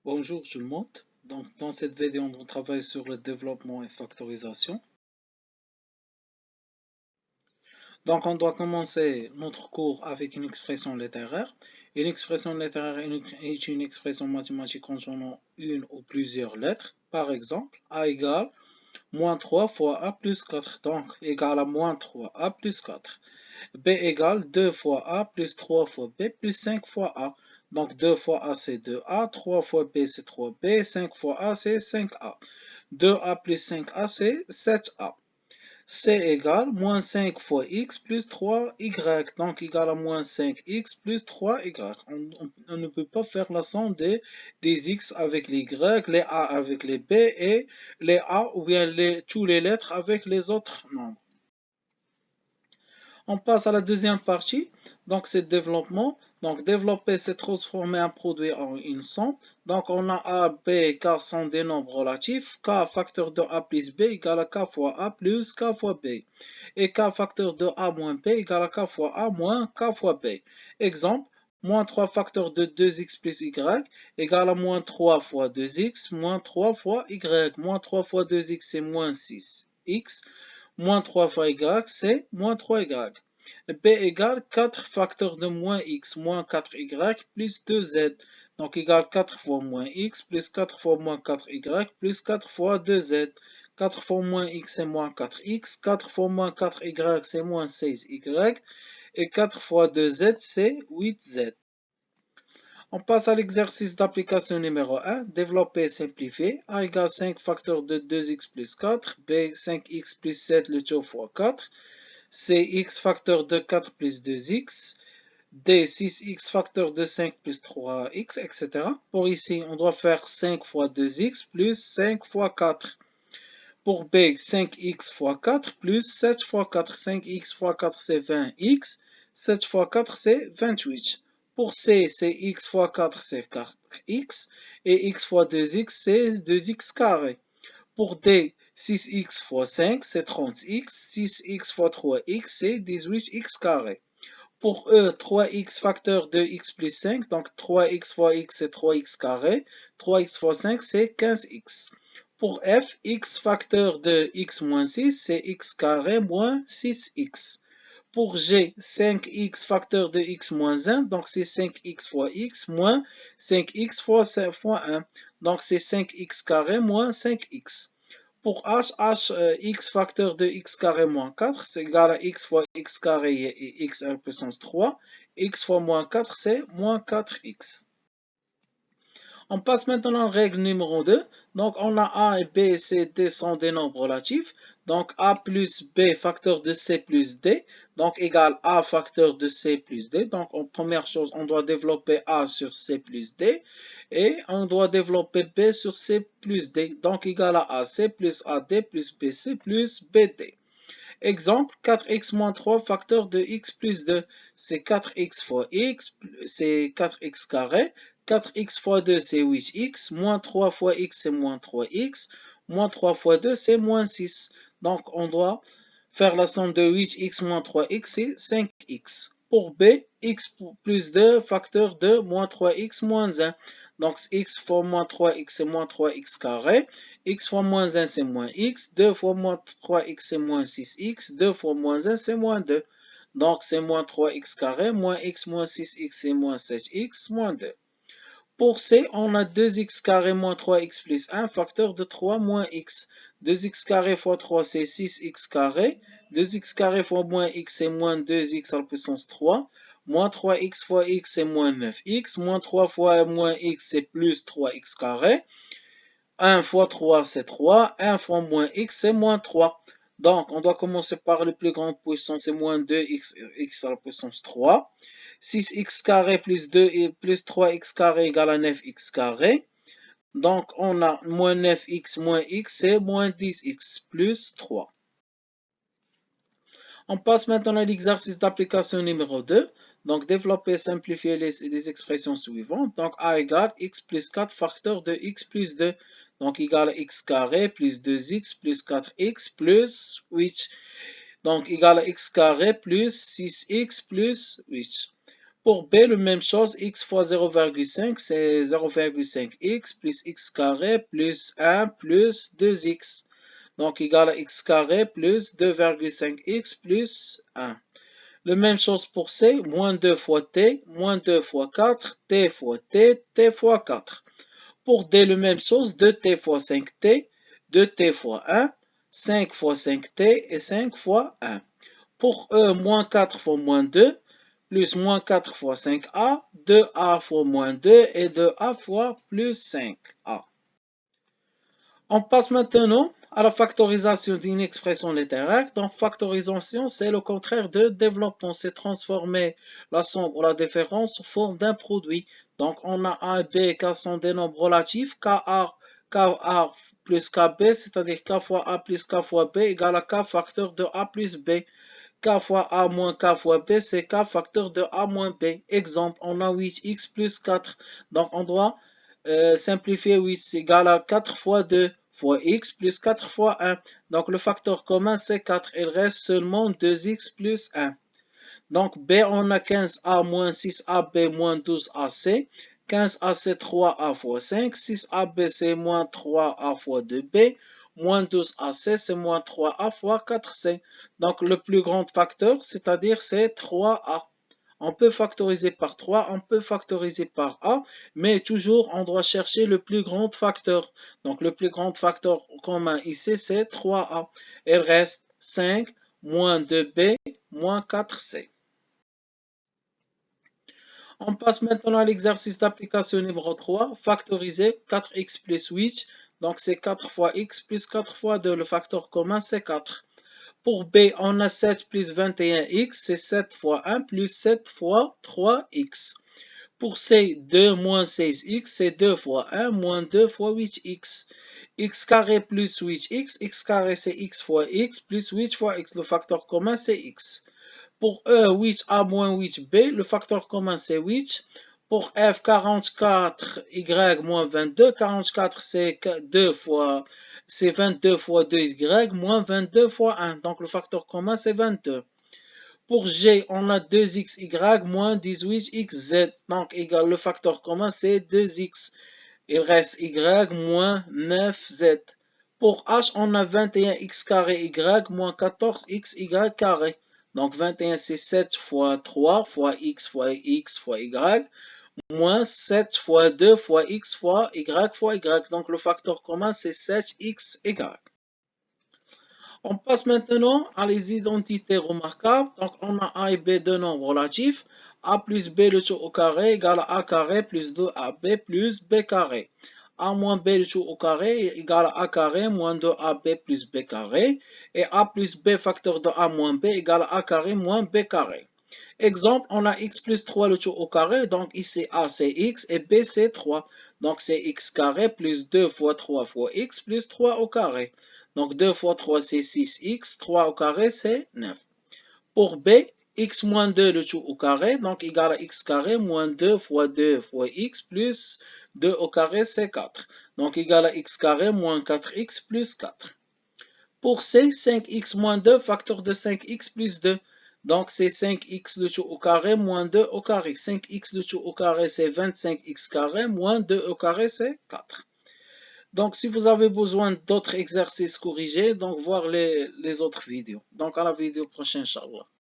Bonjour tout le monde. Donc, dans cette vidéo, on travaille sur le développement et factorisation. Donc, on doit commencer notre cours avec une expression littéraire. Une expression littéraire est une expression mathématique contenant une ou plusieurs lettres. Par exemple, A égale moins 3 fois A plus 4. Donc, égale à moins 3A plus 4. B égale 2 fois A plus 3 fois B plus 5 fois A. Donc 2 fois A c'est 2A, 3 fois B c'est 3B, 5 fois A c'est 5A. 2A plus 5A c'est 7A. C égale moins 5 fois X plus 3Y. Donc égal à moins 5X plus 3Y. On ne peut pas faire la somme des X avec les Y, les A avec les B et les A ou bien tous les lettres avec les autres nombres. On passe à la deuxième partie, donc c'est développement. Donc développer, c'est transformer un produit en une somme. Donc on a A, B, K sont des nombres relatifs. K facteur de A plus B égale à K fois A plus K fois B. Et K facteur de A moins B égale à K fois A moins K fois B. Exemple, moins 3 facteur de 2x plus y égale à moins 3 fois 2x moins 3 fois y. Moins 3 fois 2x c'est moins 6x. Moins 3 fois y, c'est moins 3y. B égale 4 facteur de moins x moins 4y plus 2z. Donc égale 4 fois moins x plus 4 fois moins 4y plus 4 fois 2z. 4 fois moins x c'est moins 4x. 4 fois moins 4y c'est moins 16y. Et 4 fois 2z c'est 8z. On passe à l'exercice d'application numéro 1. Développer et simplifier. A égale 5 facteur de 2x plus 4. B 5x plus 7 le tout fois 4. C x facteur de 4 plus 2x. D 6x facteur de 5 plus 3x, etc. Pour ici, on doit faire 5 fois 2x plus 5 fois 4. Pour B, 5x fois 4 plus 7 fois 4. 5x fois 4, c'est 20x. 7 fois 4, c'est 28. Pour C, c'est x fois 4, c'est 4x. Et x fois 2x, c'est 2x carré. Pour D, 6x fois 5, c'est 30x. 6x fois 3x, c'est 18x carré. Pour E, 3x facteur de x plus 5, donc 3x fois x, c'est 3x carré. 3x fois 5, c'est 15x. Pour F, x facteur de x moins 6, c'est x carré moins 6x. Pour G, 5x facteur de x moins 1, donc c'est 5x fois x moins 5x fois 1. Donc c'est 5x carré moins 5x. Pour h, x facteur de x carré moins 4, c'est égal à x fois x carré et x à la puissance 3. X fois moins 4, c'est moins 4x. On passe maintenant à la règle numéro 2. Donc, on a A et B, C, D sont des nombres relatifs. Donc, A plus B facteur de C plus D. Donc, égale A facteur de C plus D. Donc, en première chose, on doit développer A sur C plus D. Et on doit développer B sur C plus D. Donc, égal à AC plus AD plus BC plus BD. Exemple, 4x moins 3 facteur de x plus 2. C'est 4x fois x, c'est 4x carré. 4x fois 2, c'est 8x. Moins 3 fois x, c'est moins 3x. Moins 3 fois 2, c'est moins 6. Donc, on doit faire la somme de 8x moins 3x, c'est 5x. Pour B, x plus 2 facteur de moins 3x moins 1. Donc, x fois moins 3x, c'est moins 3x carré. X fois moins 1, c'est moins x. 2 fois moins 3x, c'est moins 6x. 2 fois moins 1, c'est moins 2. Donc, c'est moins 3x carré. Moins x moins 6x, c'est moins 7x moins 2. Pour C, on a 2x carré moins 3x plus 1, facteur de 3 moins x. 2x carré fois 3, c'est 6x carré. 2x carré fois moins x, c'est moins 2x à la puissance 3. Moins 3x fois x, c'est moins 9x. Moins 3 fois moins x, c'est plus 3x carré. 1 fois 3, c'est 3. 1 fois moins x, c'est moins 3. Donc, on doit commencer par le plus grand puissance, c'est moins 2x x à la puissance 3. 6x carré plus 2 et plus 3x carré égale à 9x carré. Donc, on a moins 9x moins x, c'est moins 10x plus 3. On passe maintenant à l'exercice d'application numéro 2. Donc, développer et simplifier les expressions suivantes. Donc, A égale x plus 4 facteur de x plus 2. Donc, égal à x carré plus 2x plus 4x plus 8. Donc, égal à x carré plus 6x plus 8. Pour B, la même chose, x fois 0,5, c'est 0,5x plus x carré plus 1 plus 2x. Donc, égal à x carré plus 2,5x plus 1. La même chose pour C, moins 2 fois t, moins 2 fois 4, t fois t, t fois 4. Pour D, la même chose, 2t fois 5t, 2t fois 1, 5 fois 5t et 5 fois 1. Pour E, moins 4 fois moins 2, plus moins 4 fois 5a, 2a fois moins 2 et 2a fois plus 5a. On passe maintenant à la factorisation d'une expression littéraire. Donc, factorisation, c'est le contraire de développement. C'est transformer la somme ou la différence sous forme d'un produit. Donc, on a A et B qui sont des nombres relatifs. Ka plus Kb, c'est-à-dire K fois A plus K fois B égale à K facteur de A plus B. K fois A moins K fois B, c'est K facteur de A moins B. Exemple, on a 8x plus 4. Donc, on doit simplifier 8, c'est égal à 4 fois 2 fois x plus 4 fois 1. Donc, le facteur commun, c'est 4. Il reste seulement 2x plus 1. Donc, B, on a 15a moins 6ab moins 12ac. 15a, c'est 3a fois 5. 6ab, c'est moins 3a fois 2b. Moins 12ac, c'est moins 3a fois 4c. Donc, le plus grand facteur, c'est-à-dire c'est 3a. On peut factoriser par 3, on peut factoriser par a, mais toujours on doit chercher le plus grand facteur. Donc, le plus grand facteur commun ici, c'est 3a. Il reste 5 moins 2b moins 4c. On passe maintenant à l'exercice d'application numéro 3, factoriser 4x plus 8. Donc, c'est 4 fois x plus 4 fois 2. Le facteur commun, c'est 4. Pour B, on a 7 plus 21x, c'est 7 fois 1 plus 7 fois 3x. Pour C, 2 moins 16x, c'est 2 fois 1 moins 2 fois 8x. X carré plus 8x, x carré c'est x fois x plus 8 fois x. Le facteur commun, c'est x. Pour E, 8a moins 8b, le facteur commun c'est 8. Pour F, 44y moins 22, 44 c'est 22 fois 2y moins 22 fois 1. Donc le facteur commun c'est 22. Pour G, on a 2xy moins 18xz. Donc égal, le facteur commun c'est 2x. Il reste y moins 9z. Pour H, on a 21x carré y moins 14xy carré. Donc 21 c'est 7 fois 3 fois x fois y moins 7 fois 2 fois x fois y. Donc le facteur commun c'est 7xy. On passe maintenant à les identités remarquables. Donc on a A et B de nombres relatifs. A plus B le tout au carré égale à A carré plus 2AB plus B carré. A moins B le tout au carré égale à A carré moins 2AB plus B carré. Et A plus B facteur de A moins B égale à A carré moins B carré. Exemple, on a x plus 3 le tout au carré. Donc ici A c'est x et B c'est 3. Donc c'est x carré plus 2 fois 3 fois x plus 3 au carré. Donc 2 fois 3 c'est 6x, 3 au carré c'est 9. Pour B, x moins 2 le tout au carré, donc égal à x carré moins 2 fois x plus 2 au carré c'est 4. Donc égal à x carré moins 4x plus 4. Pour C, 5x moins 2 facteur de 5x plus 2. Donc c'est 5x le tout au carré moins 2 au carré. 5x le tout au carré c'est 25x carré moins 2 au carré c'est 4. Donc, si vous avez besoin d'autres exercices corrigés, donc voir les autres vidéos. Donc, à la vidéo prochaine, Inch'Allah.